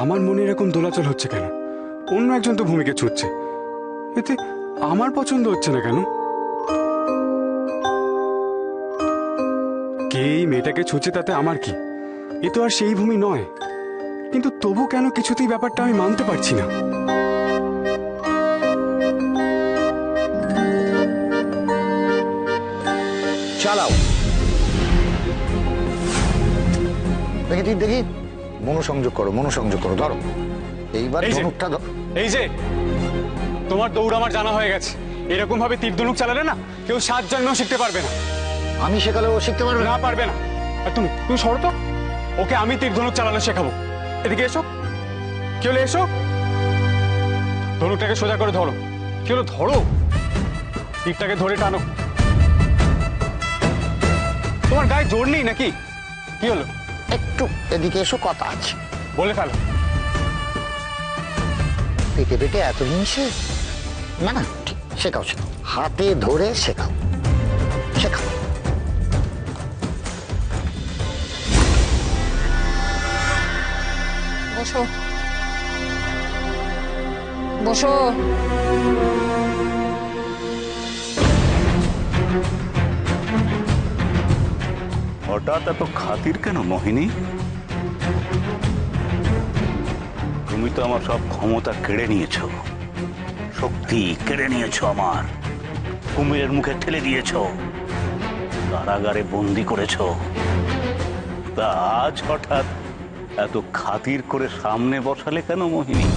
আমার মনে এরকম দোলাচল হচ্ছে কেন? অন্য একজন তো ভূমিকে ছুটছে, এতে আমার পছন্দ হচ্ছে না কেন? কে এই মেয়েটাকে ছুঁচে তাতে আমার কি? এ তো আর সেই ভূমি নয়, কিন্তু তবু কেন কিছুতেই ব্যাপারটা আমি মানতে পারছি না। চালাও দেখি, ঠিক দেখি, মনোসংযোগ করো, মনোসংযোগ করো, ধরো এইবার ধনুকটা। এই যে তোমার দৌড় আমার জানা হয়ে গেছে, এরকম ভাবে তীর ধনুক চালালে না কেউ 7 জন্মেও শিখতে পারবে না। আমি শেখালে ও শিখতে পারবে না, পারবে না। আর তুমি তুমি সরো তো, ওকে আমি তীর ধনুক চালানো শেখাবো। এদিকে এসো, কি হলো, এসো। ধনুকটাকে সোজা করে ধরো। কি হলো, ধরো, তীরটাকে ধরে টানো। তোমার গায়ে জোর নেই নাকি? কি হলো? একটু এদিকে এসো, কথা আছে, বলে ফেলো। পেটে পেটে এত জিনিসে না না, ঠিক শেখাও, শেখাও, হাতে ধরে শেখাও, শেখাও। বসো, বসো। হঠাৎ এত খাতির কেন মোহিনী? তুমি তো আমার সব ক্ষমতা কেড়ে নিয়েছ, শক্তি কেড়ে নিয়েছ, আমার কুমিরের মুখে ঠেলে দিয়েছ, কারাগারে বন্দি করেছ। তা আজ হঠাৎ এত খাতির করে সামনে বসালে কেন মোহিনী?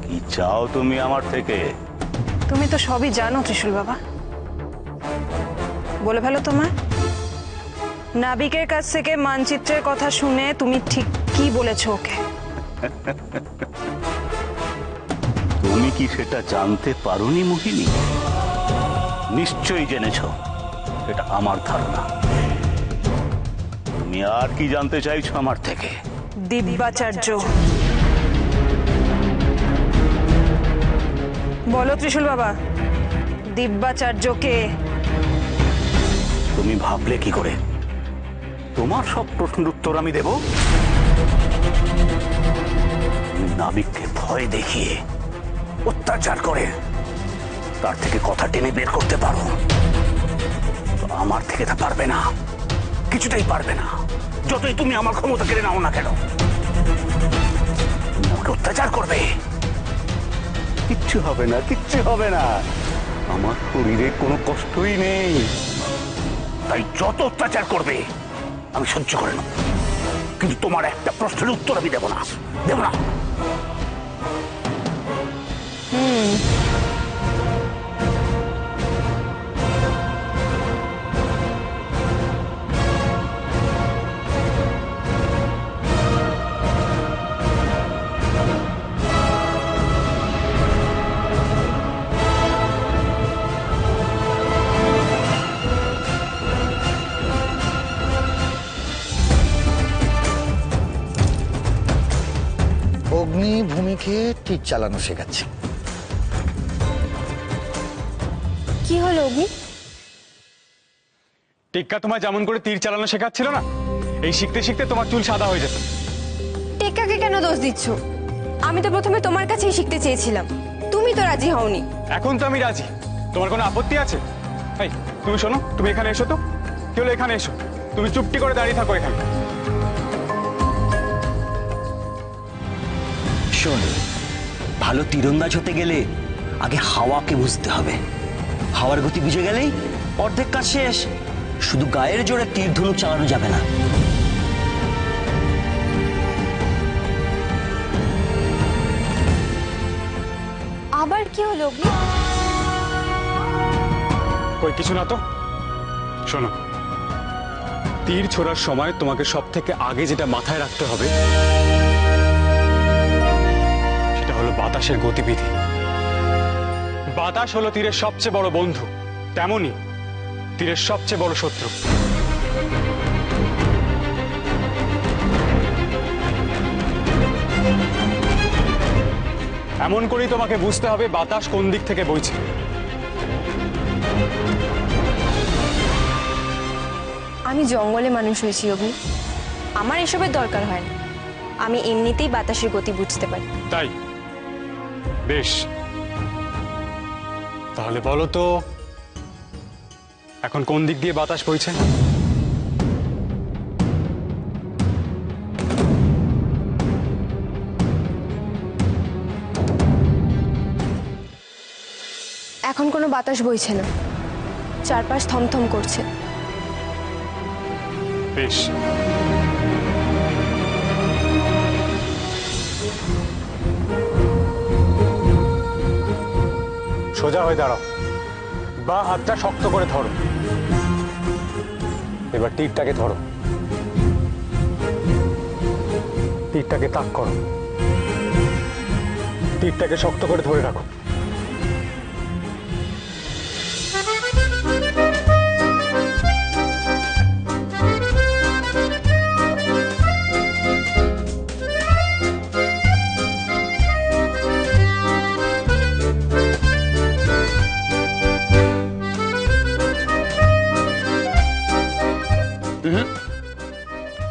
কি চাও তুমি আমার থেকে? তুমি তো সবই জানো ত্রিশূল বাবা, বলে ফেলো। তোমার নাবিকের কাছ থেকে মানচিত্রের কথা শুনে তুমি ঠিক কি বলেছো ওকে? তুমি কি সেটা জানতে পারোনি মোহিনী? নিশ্চয়ই জেনেছ, এটা আমার ধারণা। তুমি আর কি জানতে চাইছো আমার থেকে? দিব্যাচার্য। বলো ত্রিশূল বাবা, দিব্যাচার্যকে? তুমি ভাবলে কি করে তোমার সব প্রশ্নের উত্তর আমি দেব? তুমি নাবিককে ভয় দেখিয়ে, অত্যাচার করে তার থেকে কথা টেনে বের করতে পারো, তো আমার থেকে তা পারবে না, কিছুতেই পারবে না, যতই তুমি আমার ক্ষমতা কেড়ে নাও না কেন। তুমি আমাকে অত্যাচার করবে, কিচ্ছু হবে না, কিচ্ছু হবে না, আমার শরীরে কোনো কষ্টই নেই। তাই যত অত্যাচার করবে আমি সহ্য করে নেব, কিন্তু তোমার একটা প্রশ্নের উত্তর আমি দেব না, দেব না। অগ্নি ভূমিকে তীর চালানো শেখাচ্ছে। কি হলো অগ্নি? টিক্কা তোমায় যেমন করে তীর চালানো শেখাচ্ছিল না, এই শিখতে শিখতে তোমার চুল সাদা হয়ে যেত। টেক্কাকে কেন দোষ দিচ্ছ? আমি তো প্রথমে তোমার কাছেই শিখতে চেয়েছিলাম, তুমি তো রাজি হওনি। এখন তো আমি রাজি, তোমার কোনো আপত্তি আছে? এই তুমি শোনো, তুমি এখানে এসো তো। কি হলো, এখানে এসো। তুমি চুপটি করে দাঁড়িয়ে থাকো এখানে। শোন, ভালো তীরন্দাজ হতে গেলে আগে হাওয়াকে বুঝতে হবে। হাওয়ার গতি বুঝে গেলেই অর্ধেক কাজ শেষ। শুধু গায়ের জোরে তীর ধনুক চালানো যাবে না। আবার কি হলো অগ্নি? কই কিছু না তো। শোনো, তীর ছোড়ার সময় তোমাকে সব থেকে আগে যেটা মাথায় রাখতে হবে সেটা হলো বাতাসের গতিবিধি। বাতাস হলো তীরের সবচেয়ে বড় বন্ধু, তেমনি তীরের সবচেয়ে বড় শত্রু। এমন করেই তোমাকে বুঝতে হবে বাতাস কোন দিক থেকে বইছে। আমি জঙ্গলে মানুষ হয়েছি অগ্নি, আমার এসবের দরকার হয় না। আমি এমনিতেই বাতাসের গতি বুঝতে পারি। তাই বেশ, তাহলে বলো তো এখন কোন দিক দিয়ে বাতাস বইছে? এখন কোনো বাতাস বইছে না, চারপাশ থমথম করছে। বেশ, সোজা হয়ে দাঁড়াও, বা হাতটা শক্ত করে ধরো। এবার তীরটাকে ধরো, তীরটাকে তাক করো, তীরটাকে শক্ত করে ধরে রাখো।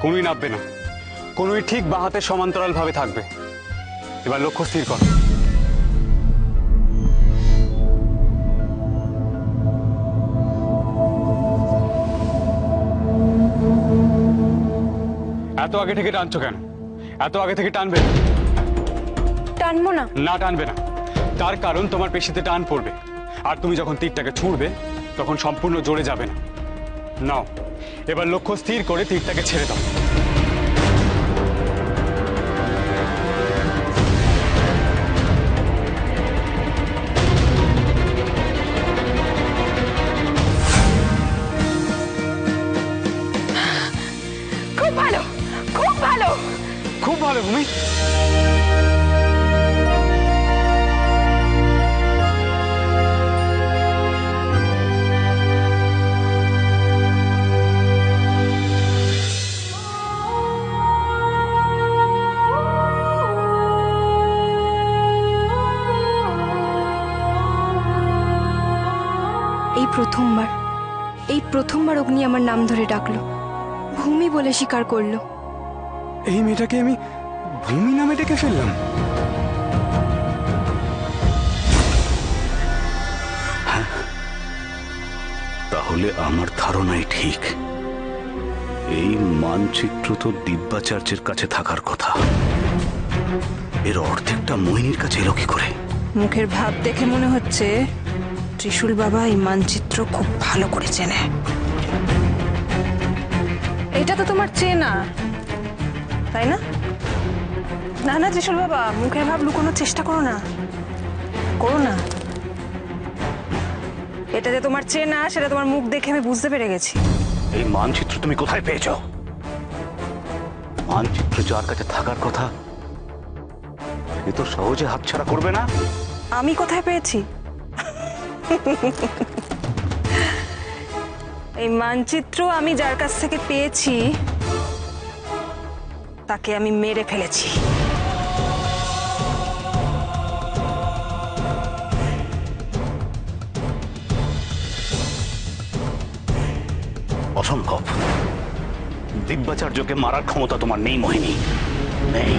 কোনোই নামবে না, কোনোই ঠিক বাঁ হাতে সমান্তরাল ভাবে থাকবে। এবার লক্ষ্য স্থির কর। এত আগে থেকে টানছো কেন? এত আগে থেকে টানবে না। টানবো না? না, টানবে না। তার কারণ তোমার পেশিতে টান পড়বে, আর তুমি যখন তীরটাকে ছুঁড়বে তখন সম্পূর্ণ জোরে যাবে না। নাও, এবার লক্ষ্য স্থির করে তীরটাকে ছেড়ে দাও। খুব ভালো, খুব ভালো, খুব ভালো ভূমি। এই প্রথমবার অগ্নি আমার নাম ধরে ডাকলো, ভূমি বলে স্বীকার করলো। এই মেয়েটাকে আমি ভূমি নামে ডেকে ফেললাম। তাহলে আমার ধারণাই ঠিক। এই মানচিত্র তো দিব্যাচার্যের কাছে থাকার কথা, এর অর্ধেকটা মোহিনীর কাছে এলো কি করে? মুখের ভাব দেখে মনে হচ্ছে ত্রিশূল বাবা এই মানচিত্র খুব ভালো করে চেনে। এটা তো তোমার চেনা, তাই না? না না ত্রিশূল বাবা, মুখের ভাব লুকোনোর চেষ্টা করো না, করো না। এটা যে তোমার চেনা সেটা তোমার মুখ দেখে আমি বুঝতে পেরে গেছি। এই মানচিত্র তুমি কোথায় পেয়েছো? মানচিত্র যার কাছে থাকার কথা সে তো সহজে হাতছাড়া করবে না। আমি কোথায় পেয়েছি? এই মানচিত্র আমি যার কাছ থেকে পেয়েছি তাকে আমি মেরে ফেলেছি। অসম্ভব, দিব্যাচার্যকে মারার ক্ষমতা তোমার নেই মোহিনী, নেই।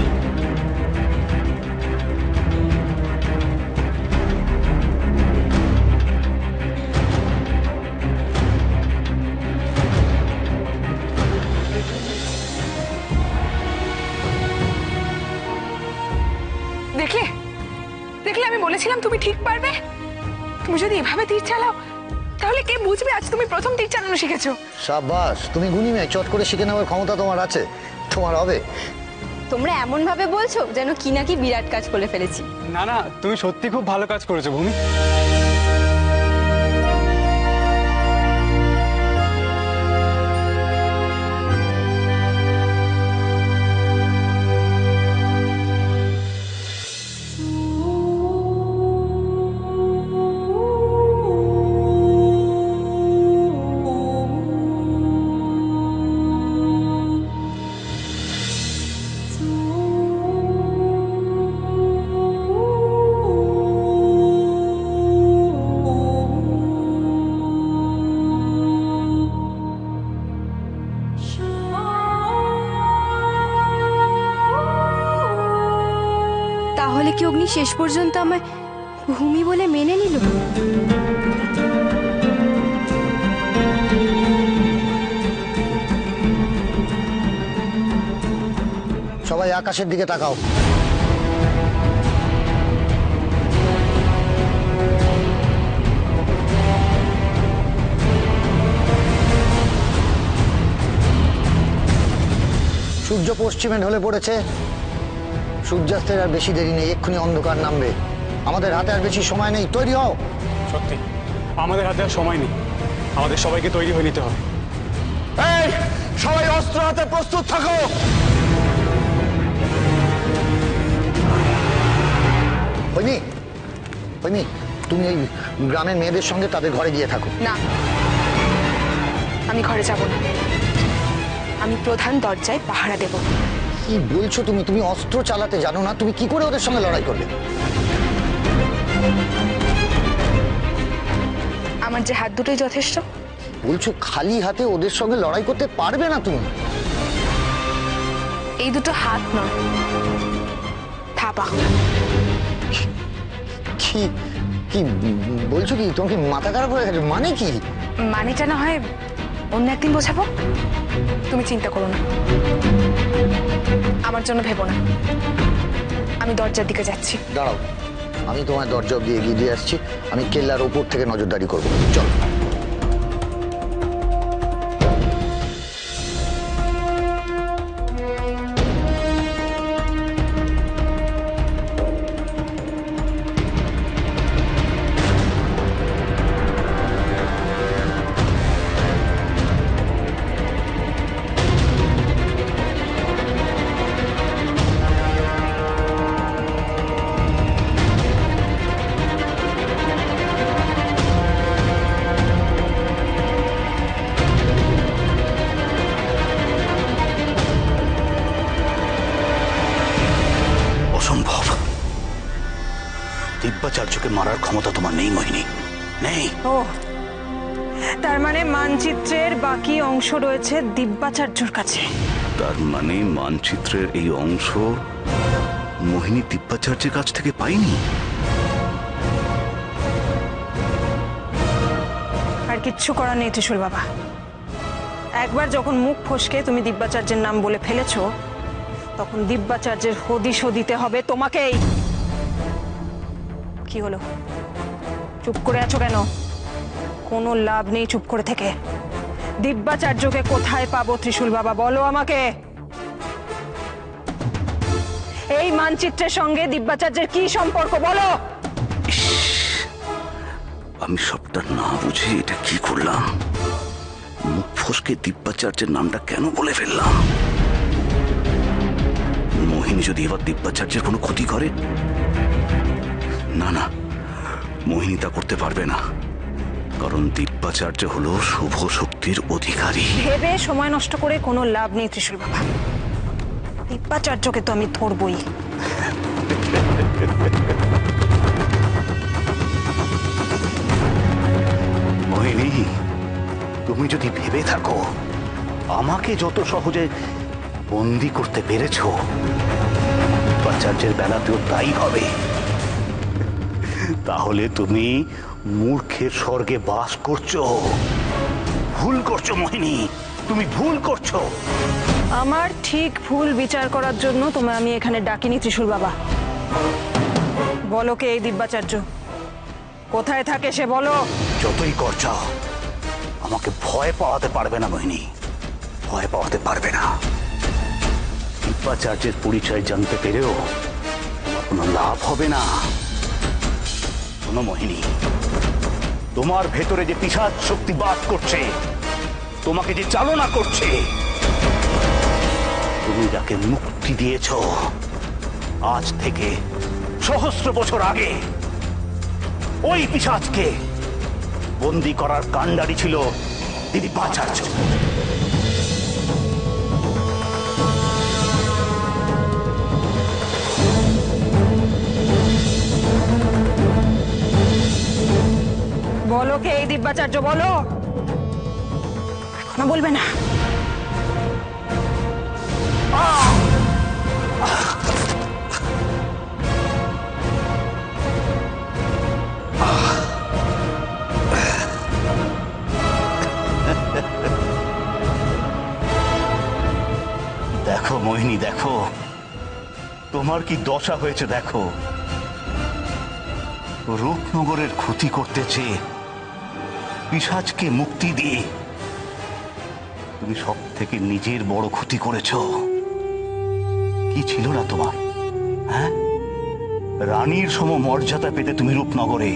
দেখলে দেখলে আমি বলেছিলাম তুমি ঠিক পারবে। তুমি যদি এভাবে তীর চালাও তাহলে কে বুঝবে আজ তুমি প্রথম তীর চালানো শিখেছো। সাবাস, তুমি গুণী মেয়ে, চট করে শিখে নেওয়ার ক্ষমতা তোমার আছে, তোমার হবে। তোমরা এমন ভাবে বলছো যেন কি নাকি বিরাট কাজ করে ফেলেছি। না না, তুমি সত্যি খুব ভালো কাজ করেছো ভূমি। অগ্নি শেষ পর্যন্ত আমায় ভূমি বলে মেনে নিল। সবাই আকাশের দিকে তাকাও। সূর্য পশ্চিমে ঢলে পড়েছে। সূর্যাস্তের আর বেশি দেরি নেই, এক্ষুনি অন্ধকার নামবে। আমাদের হাতে আর বেশি সময় নেই, তৈরি হও। সত্যি আমাদের হাতে আর সময় নেই, আমাদের সবাইকে তৈরি হয়ে নিতে হবে। এই সবাই অস্ত্র হাতে প্রস্তুত থাকো। হৈমি, হৈমি, তুমি এই গ্রামের মেয়েদের সঙ্গে তাদের ঘরে গিয়ে থাকো। না, আমি ঘরে যাব না। আমি প্রধান দরজায় পাহারা দেব। কি বলছো তুমি? তুমি অস্ত্র চালাতে জানো না, তুমি কি করে ওদের সঙ্গে লড়াই করবে? আমার যে হাত দুটোই যথেষ্ট। বলছো খালি হাতে ওদের সঙ্গে লড়াই করতে পারবে না তুমি? এই দুটো হাত নয়, থাপা। কি কি বলছো? কি তোমার কি মাথা খারাপ হয়ে গেছে? মানে কি? মানেটা না হয় অন্য একদিন বোঝাবো, তুমি চিন্তা করো না। আমার জন্য ভেবো না। আমি দরজার দিকে যাচ্ছি। দাঁড়াও, আমি তোমার দরজা অব্দি এগিয়ে দিয়ে আসছি। আমি কেল্লার ওপর থেকে নজরদারি করবো, চলো। অসম্ভব। দিব্যাচার্যকে মারার ক্ষমতা তোমার নেই মোহিনী, নেই। ও, তার মানে মানচিত্রের বাকি অংশ রয়েছে দিব্যাচার্যর কাছে। তার মানে মানচিত্রের এই অংশ মোহিনী দিব্যাচার্যের কাছ থেকে পাইনি। আর কিচ্ছু করার নেই ত্রিশূল বাবা। একবার যখন মুখ ফসকে তুমি দিব্যাচার্যের নাম বলে ফেলেছো, তখন দিব্যাচার্যের হদিশও দিতে হবে তোমাকেই। কি হলো, চুপ করে আছো কেন? কোনো লাভ নেই চুপ করে থেকে। দিব্যাচার্যকে কোথায় পাবো ত্রিশূল বাবা, বলো আমাকে। এই মানচিত্রের সঙ্গে দিব্যাচার্যের কি সম্পর্ক বলো? আমি সবটা না বুঝে এটা কি করলাম? মুখ ফসকে দিব্যাচার্যের নামটা কেন বলে ফেললাম? মোহিনী যদি এবার দিব্যাচার্যের কোনো ক্ষতি করে? না না, মোহিনী তা করতে পারবে না, কারণ দিব্যাচার্য হলো শুভ শক্তির অধিকারী। ভেবে সময় নষ্ট করে কোনো লাভ নেই ত্রিশূল বাবা। দিব্যাচার্যকে তো আমি ধরবই। মোহিনী, তুমি যদি ভেবে থাকো আমাকে যত সহজে বন্দি করতে পেরেছো, দিব্যাচার্যের বেলাতেও তাই হবে, তাহলে তুমি মূর্খের স্বর্গে বাস করছো। ভুল করছো মোহিনী, তুমি ভুল করছো। আমার ঠিক ভুল বিচার করার জন্য তোমায় আমি এখানে ডাকিনি ত্রিশূল বাবা। বলো কে এই দিব্যাচার্য, কোথায় থাকে সে বলো। যতই করছো আমাকে ভয় পাওয়াতে পারবে না মোহিনী, ভয় পাওয়াতে পারবে না। দিব্যাচার্যের পরিচয় জানতে পেরেও তোমার কোনো লাভ হবে না। শোনো মোহিনী, তোমার ভেতরে যে পিশাচ শক্তি বাস করছে, তোমাকে যে চালনা করছে, তুমি যাকে মুক্তি দিয়েছ আজ থেকে সহস্র বছর আগে, ওই পিশাচকে বন্দি করার কাণ্ডারি ছিল দিব্যাচার্য। বলো কে এই দিব্যাচার্য, বলো। এখনো বলবে না? মোহিনী দেখো, তোমার কি দশা হয়েছে দেখো। রূপনগরের ক্ষতি করতে চেয়ে পিশাচকে মুক্তি দিয়ে তুমি সব থেকে নিজের বড় ক্ষতি করেছো। কি ছিল না তোমার, হ্যাঁ? রানীর সম মর্যাদা পেতে তুমি রূপনগরে,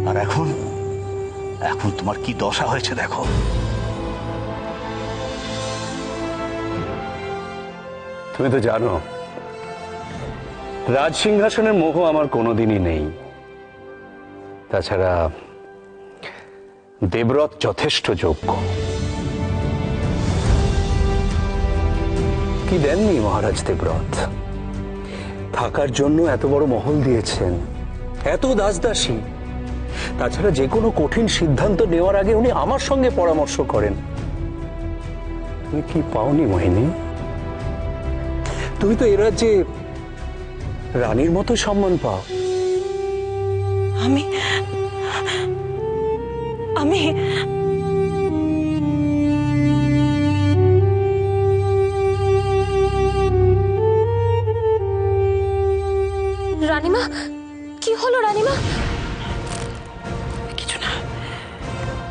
আর এখন এখন তোমার কি দশা হয়েছে দেখো। তুমি তো জানো রাজ সিংহাসনের মোহ আমার কোনোদিনই নেই। তাছাড়া দেবব্রত যথেষ্ট যোগ্য। কি দেননি মহারাজ দেবব্রত? থাকার জন্য এত বড় মহল দিয়েছেন, এত দাসদাসী। তাছাড়া যে কোনো কঠিন সিদ্ধান্ত নেওয়ার আগে উনি আমার সঙ্গে পরামর্শ করেন। তুমি কি পাওনি মোহিনী? তুমি তো এ রাজ্যে রানীর মতো সম্মান পাও। আমি আমি রানীমা, কি হলো রানীমা? কিছু না,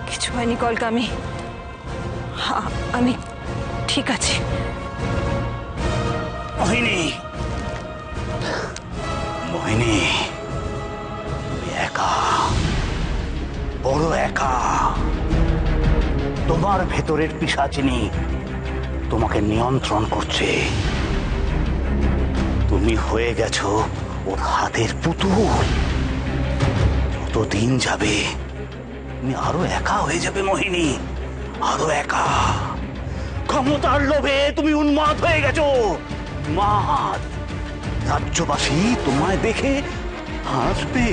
কিছু হয়নি কলকা। আমি ঠিক আছি। মোহিনী, মোহিনী, তুমি একা, বড় একা। তোমার ভেতরের পিশাচিনী তোমাকে নিয়ন্ত্রণ করছে। তুমি হয়ে গেছো ওর হাতের পুতুল। যতদিন যাবে তুমি আরো একা হয়ে যাবে মোহিনী, আরো একা। ক্ষমতার লোভে তুমি উন্মাদ হয়ে গেছো, উন্মাদ। রাজ্যবাসী তোমায় দেখে হাসবে,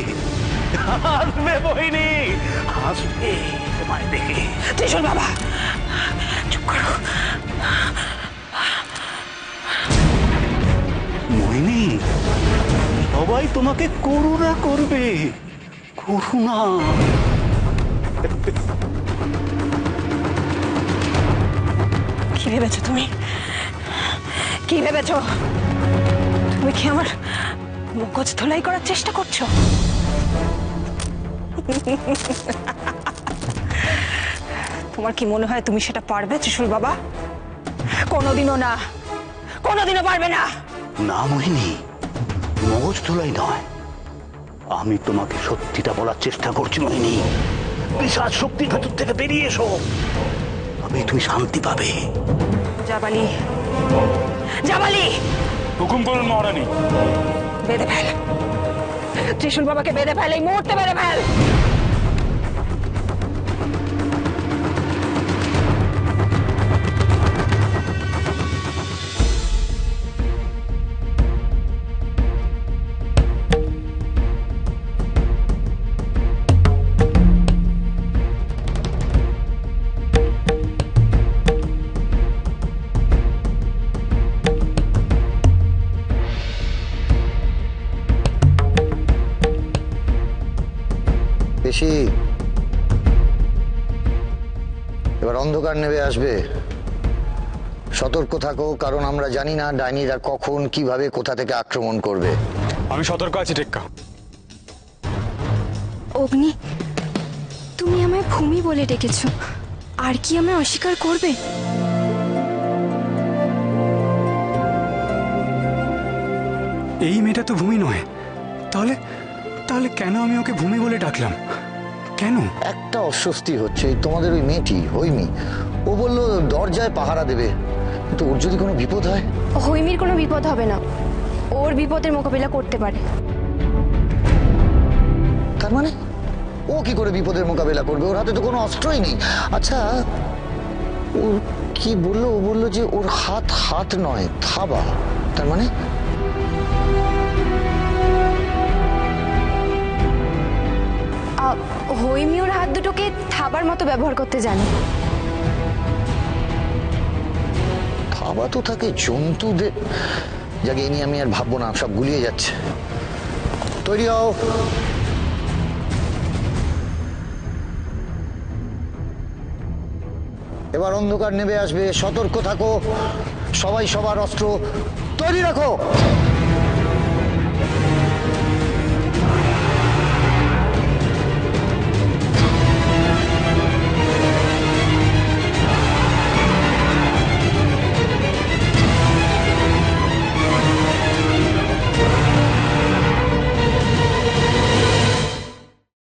হাসবে মোহিনী, হাসবে তোমায় দেখে। ত্রিশূল বাবা, চুপ করো। মোহিনী, সবাই তোমাকে করুণা করবে, করুণা। কি ভেবেছো তুমি? কি ভেবেছো? তুমি কি আমার মগজ ধোলাই করার চেষ্টা করছো? তোমার কি মনে হয় তুমি সেটা পারবে ত্রিশূল বাবা? কোনোদিনও না, কোনোদিনও পারবে না। না মোহিনী, মগজ ধোলাই নয়, আমি তোমাকে সত্যিটা বলার চেষ্টা করছি মোহিনী। পিশাচ শক্তির ভেতর থেকে বেরিয়ে এসো, তবে তুমি শান্তি পাবে। জাবালি, জাবালি, হুকুম করুন মহারানী। বেঁধে ফেল ত্রিশূল বাবাকে, বেঁধে ফেল, এই মুহূর্তে বেঁধে ফেল। বেশি এবার অন্ধকার নেমে আসবে। সতর্ক থাকো, কারণ আমরা জানি না ডাইনিরা কখন কিভাবে কোথা থেকে আক্রমণ করবে। আমি সতর্ক আছি টেক্কা। অগ্নি, তুমি আমায় ভূমি বলে ডেকেছো, আর কি আমায় অস্বীকার করবে? এই মেয়েটা তো ভূমি নয়, তাহলে তাহলে কেন আমি ওকে ভূমি বলে ডাকলাম? কেন? একটা অস্বস্তি হচ্ছে, এই তোমাদের ওই মেয়েটি হৈমি, ও বললো দরজায় পাহারা দেবে, কিন্তু ওর যদি কোনো বিপদ হয়? হৈমির কোনো বিপদ হবে না, ওর বিপদের মোকাবিলা করতে পারে। তার মানে ও কি করে বিপদের মোকাবিলা করবে? ওর হাতে তো কোনো অস্ত্রই নেই। আচ্ছা, ও কি বললো? ও বললো যে ওর হাত হাত নয়, থাবা। তার মানে হৈমি ওর হাত দুটোকে থাবার মতো ব্যবহার করতে জানে। থাবা তো থাকে জন্তুদের। যাকে এ নিয়ে আমি আর ভাববো না, সব গুলিয়ে যাচ্ছে। তৈরি হও। এবার অন্ধকার নেমে আসবে, সতর্ক থাকো, সবাই সবার অস্ত্র তৈরি রাখো।